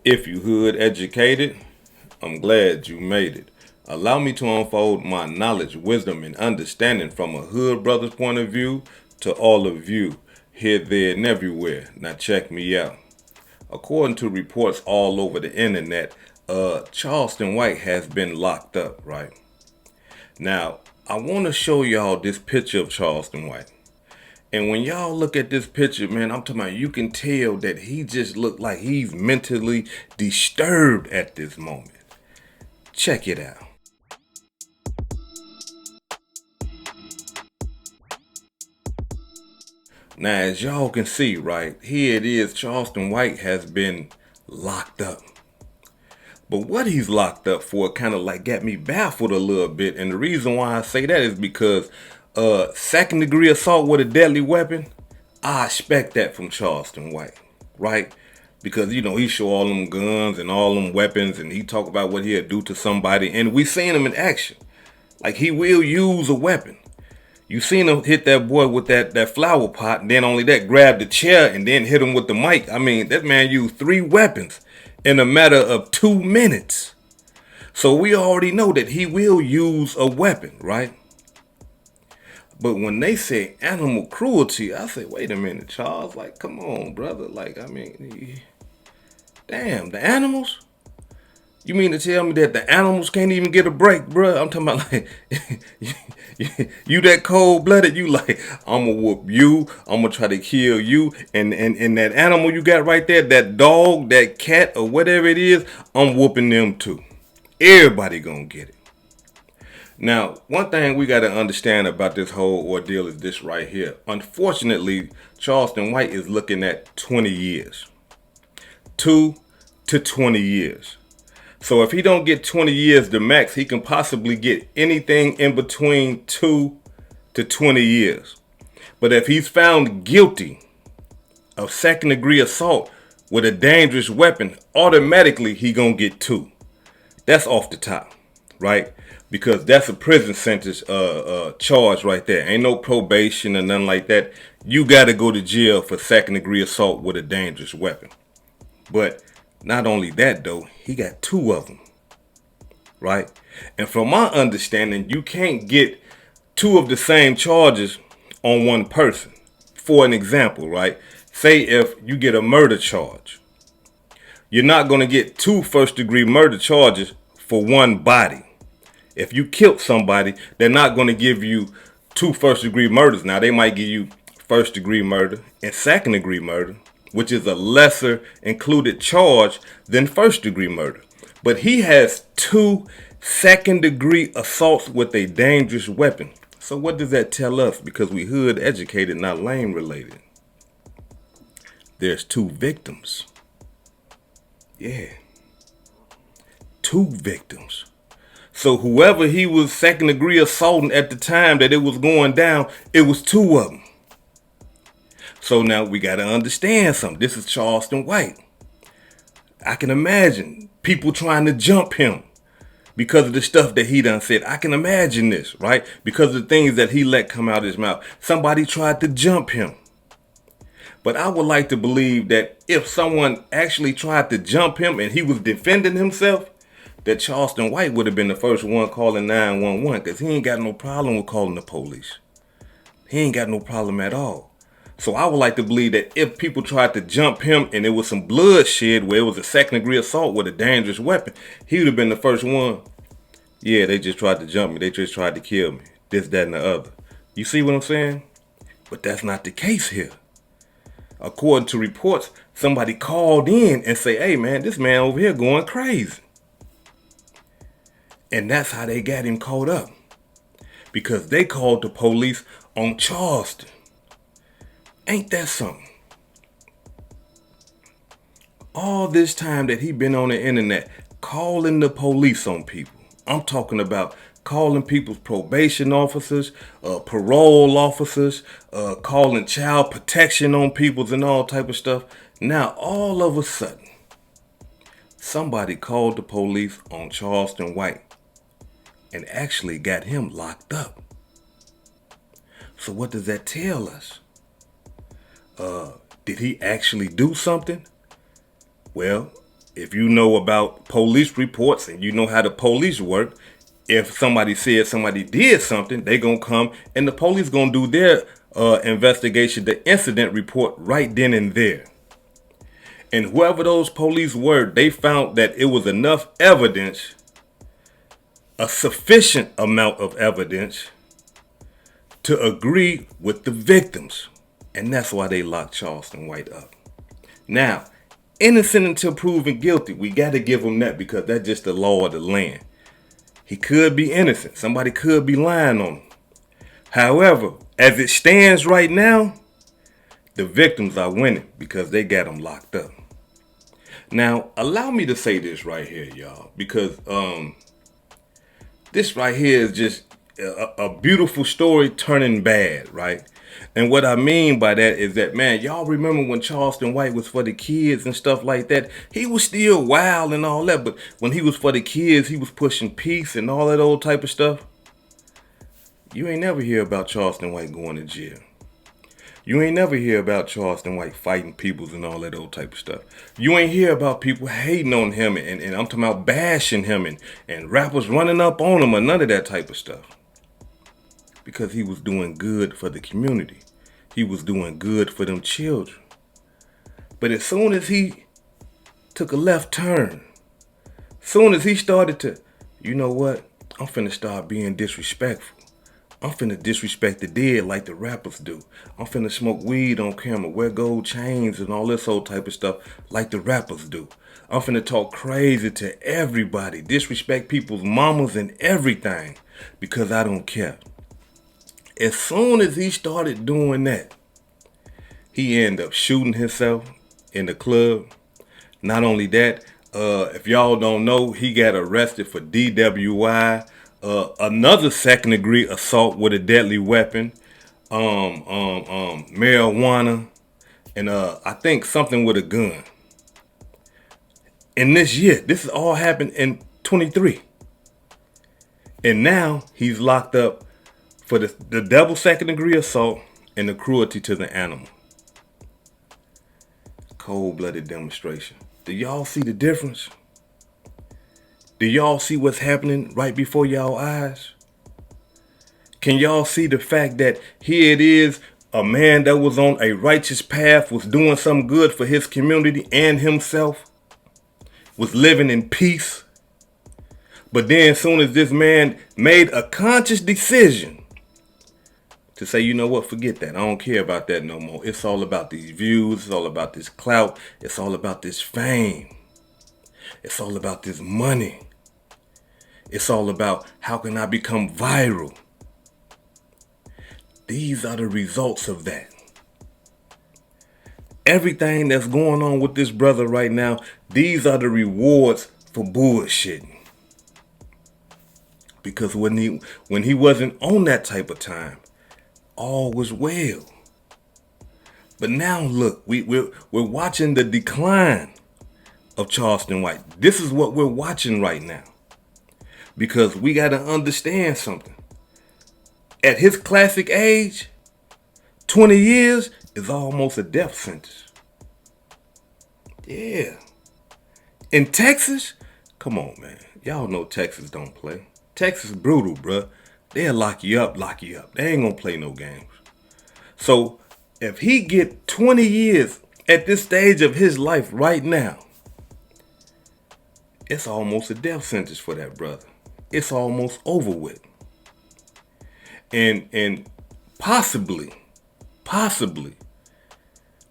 If you hood educated, I'm glad you made it. Allow me to unfold my knowledge, wisdom, and understanding from a hood brother's point of view to all of you, here, there, and everywhere. Now check me out. According to reports all over the internet, Charleston White has been locked up, right? Now, I want to show y'all this picture of Charleston White. And when y'all look at this picture, man, I'm talking about you can tell that he just looked like he's mentally disturbed at this moment. Check it out. Now, as y'all can see, right, here it is, Charleston White has been locked up. But what he's locked up for kind of like got me baffled a little bit. And the reason why I say that is because second degree assault with a deadly weapon, I expect that from Charleston White, right? Because, you know, he show all them guns and all them weapons and he talk about what he'll do to somebody. And we seen him in action. Like, he will use a weapon. You seen him hit that boy with that flower pot, and then only that, grab the chair and then hit him with the mic. I mean, that man used 3 weapons in a matter of 2 minutes. So we already know that he will use a weapon, right? But when they say animal cruelty, I say, wait a minute, Charles. Like, come on, brother. Like, I mean, damn, the animals? You mean to tell me that the animals can't even get a break, bro? I'm talking about like, you that cold-blooded, you like, I'm going to whoop you, I'm going to try to kill you, and that animal you got right there, that dog, that cat, or whatever it is, I'm whooping them too. Everybody going to get it. Now, one thing we got to understand about this whole ordeal is this right here. Unfortunately, Charleston White is looking at 20 years. 2 to 20 years. So if he don't get 20 years the max, he can possibly get anything in between 2 to 20 years. But if he's found guilty of second degree assault with a dangerous weapon, automatically he gonna get 2. That's off the top, right? Because that's a prison sentence charge right there. Ain't no probation or nothing like that. You gotta go to jail for second degree assault with a dangerous weapon. But not only that though, he got 2 of them, right? And from my understanding, you can't get 2 of the same charges on one person. For an example, right? Say if you get a murder charge, you're not going to get 2 first degree murder charges for one body. If you killed somebody, they're not going to give you 2 first degree murders. Now, they might give you first degree murder and second degree murder, which is a lesser included charge than first degree murder. But he has 2 second degree assaults with a dangerous weapon. So what does that tell us? Because we hood educated, not lane related. There's 2 victims. Yeah. 2 victims. So whoever he was second degree assaulting at the time that it was going down, it was 2 of them. So now we got to understand something. This is Charleston White. I can imagine people trying to jump him because of the stuff that he done said. I can imagine this, right? Because of the things that he let come out of his mouth. Somebody tried to jump him. But I would like to believe that if someone actually tried to jump him and he was defending himself, that Charleston White would have been the first one calling 911, because he ain't got no problem with calling the police. He ain't got no problem at all. So I would like to believe that if people tried to jump him and there was some bloodshed where it was a second degree assault with a dangerous weapon, he would have been the first one. Yeah, they just tried to jump me. They just tried to kill me. This, that, and the other. You see what I'm saying? But that's not the case here. According to reports, somebody called in and say, hey man, this man over here going crazy. And that's how they got him caught up. Because they called the police on Charleston. Ain't that something? All this time that he been on the internet calling the police on people. I'm talking about calling people's probation officers, parole officers, calling child protection on peoples and all type of stuff. Now, all of a sudden, somebody called the police on Charleston White and actually got him locked up. So what does that tell us? Did he actually do something? Well, if you know about police reports and you know how the police work, if somebody said somebody did something, they gonna come and the police gonna do their investigation, the incident report right then and there. And whoever those police were, they found that it was enough evidence, a sufficient amount of evidence, to agree with the victims. And that's why they locked Charleston White up. Now, innocent until proven guilty, we got to give him that because that's just the law of the land. He could be innocent. Somebody could be lying on him. However, as it stands right now, the victims are winning because they got him locked up. Now, allow me to say this right here, y'all, because this right here is just a beautiful story turning bad, right? And what I mean by that is that, man, y'all remember when Charleston White was for the kids and stuff like that? He was still wild and all that, but when he was for the kids, he was pushing peace and all that old type of stuff. You ain't never hear about Charleston White going to jail. You ain't never hear about Charleston White fighting peoples and all that old type of stuff. You ain't hear about people hating on him and I'm talking about bashing him and rappers running up on him or none of that type of stuff. Because he was doing good for the community. He was doing good for them children. But as soon as he took a left turn, soon as he started to, you know what? I'm finna start being disrespectful. I'm finna disrespect the dead like the rappers do. I'm finna smoke weed on camera, wear gold chains and all this old type of stuff like the rappers do. I'm finna talk crazy to everybody, disrespect people's mamas and everything because I don't care. As soon as he started doing that, he ended up shooting himself in the club. Not only that, if y'all don't know, he got arrested for DWI, another second-degree assault with a deadly weapon, marijuana, and I think something with a gun. And this year, this has all happened in 23. And now he's locked up for the double second-degree assault and the cruelty to the animal. Cold-blooded demonstration. Do y'all see the difference? Do y'all see what's happening right before y'all eyes? Can y'all see the fact that here it is, a man that was on a righteous path, was doing something good for his community and himself, was living in peace. But then as soon as this man made a conscious decision to say, you know what, forget that. I don't care about that no more. It's all about these views. It's all about this clout. It's all about this fame. It's all about this money. It's all about how can I become viral. These are the results of that. Everything that's going on with this brother right now, these are the rewards for bullshitting. Because when he wasn't on that type of time, all was well. But now look, we're watching the decline of Charleston White. This is what we're watching right now. Because we got to understand something. At his classic age, 20 years is almost a death sentence. Yeah. In Texas, come on, man. Y'all know Texas don't play. Texas is brutal, bruh. They'll lock you up. They ain't gonna play no games. So if he get 20 years at this stage of his life right now, it's almost a death sentence for that brother. It's almost over with. And possibly,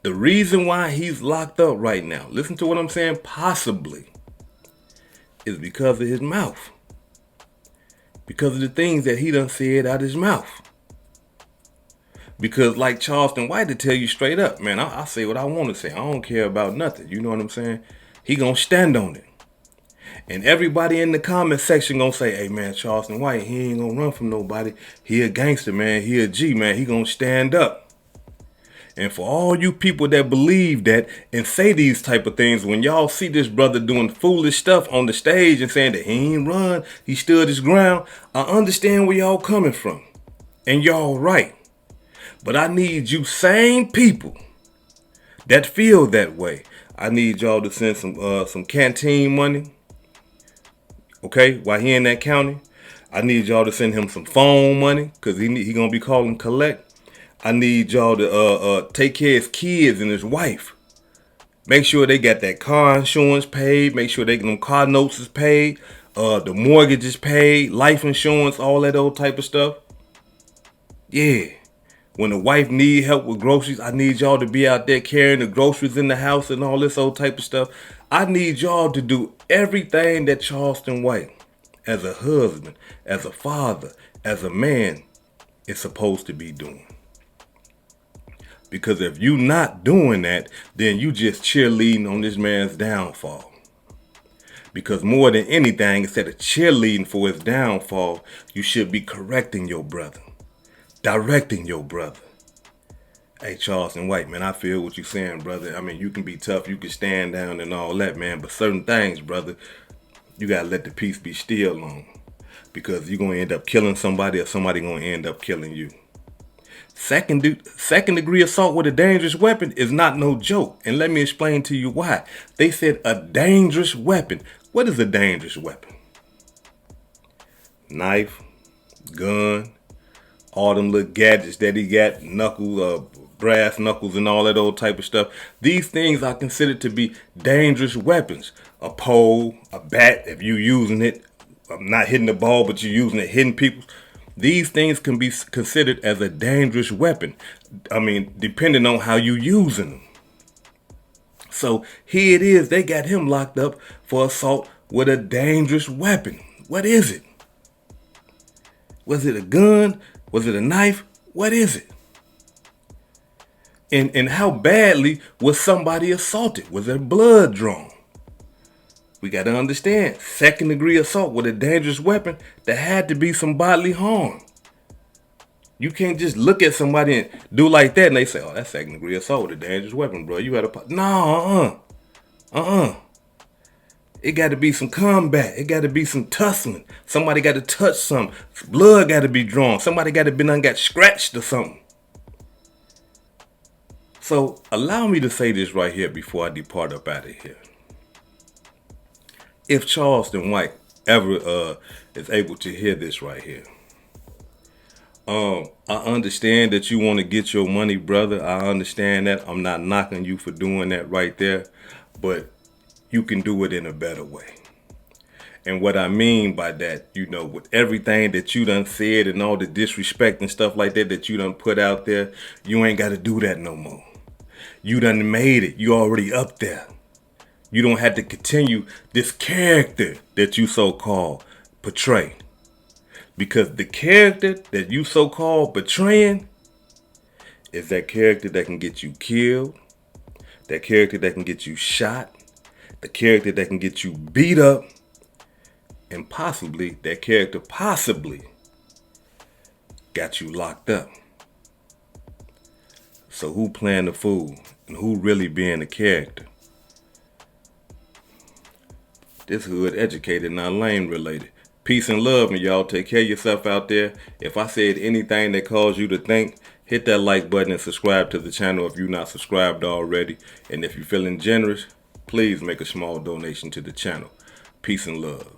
the reason why he's locked up right now, listen to what I'm saying, possibly, is because of his mouth. Because of the things that he done said out his mouth. Because like Charleston White to tell you straight up, man, I say what I want to say. I don't care about nothing. You know what I'm saying? He gonna stand on it. And everybody in the comment section gonna say, hey man, Charleston White, he ain't gonna run from nobody. He a gangster, man. He a G, man. He gonna stand up. And for all you people that believe that and say these type of things, when y'all see this brother doing foolish stuff on the stage and saying that he ain't run, he stood his ground, I understand where y'all coming from. And y'all right. But I need you same people that feel that way. I need y'all to send some canteen money. Okay, while he in that county, I need y'all to send him some phone money because he gonna be calling collect. I need y'all to take care of his kids and his wife. Make sure they got that car insurance paid. Make sure them car notes is paid. The mortgage is paid. Life insurance, all that old type of stuff. Yeah. When the wife need help with groceries, I need y'all to be out there carrying the groceries in the house and all this old type of stuff. I need y'all to do everything that Charleston White, as a husband, as a father, as a man, is supposed to be doing. Because if you not doing that, then you just cheerleading on this man's downfall. Because more than anything, instead of cheerleading for his downfall, you should be correcting your brother. Directing your brother. Hey, Charleston White, man, I feel what you're saying, brother. I mean, you can be tough, you can stand down and all that, man. But certain things, brother, you got to let the peace be still on. Because you're going to end up killing somebody or somebody going to end up killing you. Second degree assault with a dangerous weapon is not no joke. And let me explain to you why. They said a dangerous weapon. What is a dangerous weapon? Knife, gun, all them little gadgets that he got, knuckles, brass knuckles and all that old type of stuff. These things are considered to be dangerous weapons. A pole, a bat, if you're using it, not hitting the ball, but you're using it, hitting people. These things can be considered as a dangerous weapon. I mean, depending on how you using them. So here it is, they got him locked up for assault with a dangerous weapon. What is it? Was it a gun? Was it a knife? What is it? And how badly was somebody assaulted? Was there blood drawn? We got to understand, second degree assault with a dangerous weapon, there had to be some bodily harm. You can't just look at somebody and do like that and they say, oh, that's second degree assault with a dangerous weapon, bro. You had a... No, It got to be some combat. It got to be some tussling. Somebody got to touch something. Blood got to be drawn. Somebody got to be got scratched or something. So allow me to say this right here before I depart up out of here. If Charleston White ever is able to hear this right here, I understand that you want to get your money, brother. I understand that. I'm not knocking you for doing that right there, but you can do it in a better way. And what I mean by that, you know, with everything that you done said and all the disrespect and stuff like that you done put out there, you ain't got to do that no more. You done made it. You already up there. You don't have to continue this character that you so-called portray. Because the character that you so-called betraying is that character that can get you killed, that character that can get you shot, the character that can get you beat up, and possibly that character possibly got you locked up. So who playing the fool and who really being the character? This hood educated, not lame related. Peace and love, and y'all take care of yourself out there. If I said anything that caused you to think, hit that like button and subscribe to the channel if you're not subscribed already. And if you're feeling generous, please make a small donation to the channel. Peace and love.